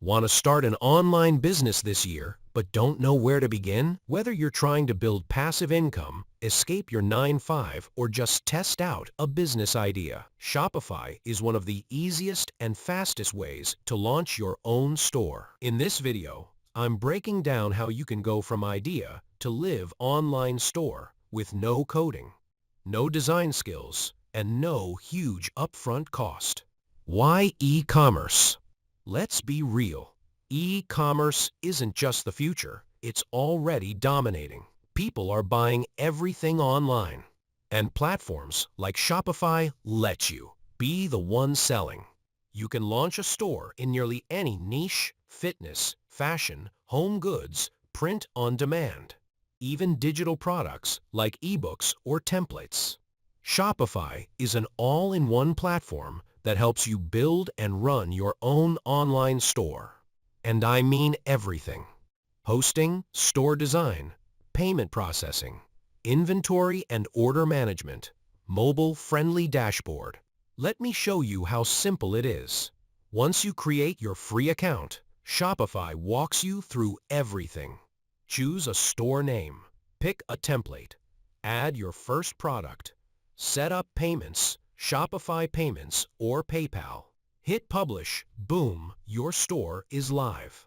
Want to start an online business this year, but don't know where to begin? Whether you're trying to build passive income, escape your 9-to-5, or just test out a business idea, Shopify is one of the easiest and fastest ways to launch your own store. In this video, I'm breaking down how you can go from idea to live online store with no coding, no design skills, and no huge upfront cost. Why e-commerce? Let's be real. E-commerce isn't just the future, it's already dominating. People are buying everything online, and platforms like Shopify let you be the one selling. You can launch a store in nearly any niche: fitness, fashion, home goods, print on demand, even digital products like ebooks or templates. Shopify is an all-in-one platform that helps you build and run your own online store. And I mean everything: hosting, store design, payment processing, inventory and order management, mobile-friendly dashboard. Let me show you how simple it is. Once you create your free account, Shopify walks you through everything. Choose a store name, pick a template, add your first product, set up payments, Shopify Payments or PayPal. Hit publish, boom, your store is live.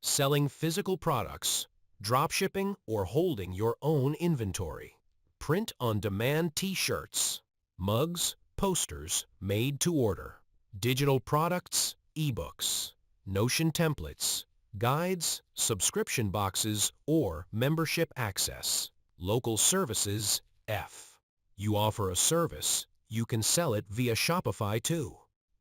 Selling physical products, dropshipping, or holding your own inventory. Print on demand t-shirts, mugs, posters made to order. Digital products, ebooks, Notion templates, guides, subscription boxes, or membership access. Local services, F. You offer a service, you can sell it via Shopify too.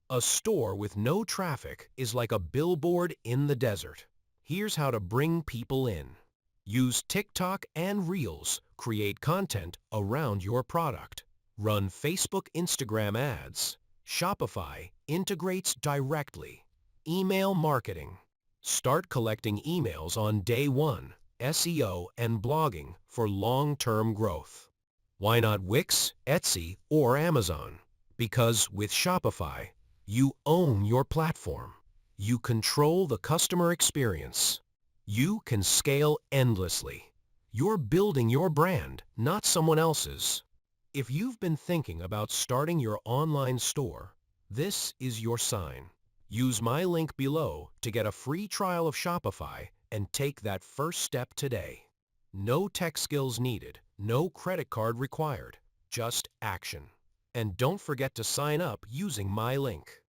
A store with no traffic is like a billboard in the desert. Here's how to bring people in. Use TikTok and Reels. Create content around your product. Run Facebook, Instagram ads. Shopify integrates directly. Email marketing. Start collecting emails on day one. SEO and blogging for long-term growth. Why not Wix, Etsy, or Amazon? Because with Shopify, you own your platform. You control the customer experience. You can scale endlessly. You're building your brand, not someone else's. If you've been thinking about starting your online store, this is your sign. Use my link below to get a free trial of Shopify and take that first step today. No tech skills needed, no credit card required, just action. And don't forget to sign up using my link.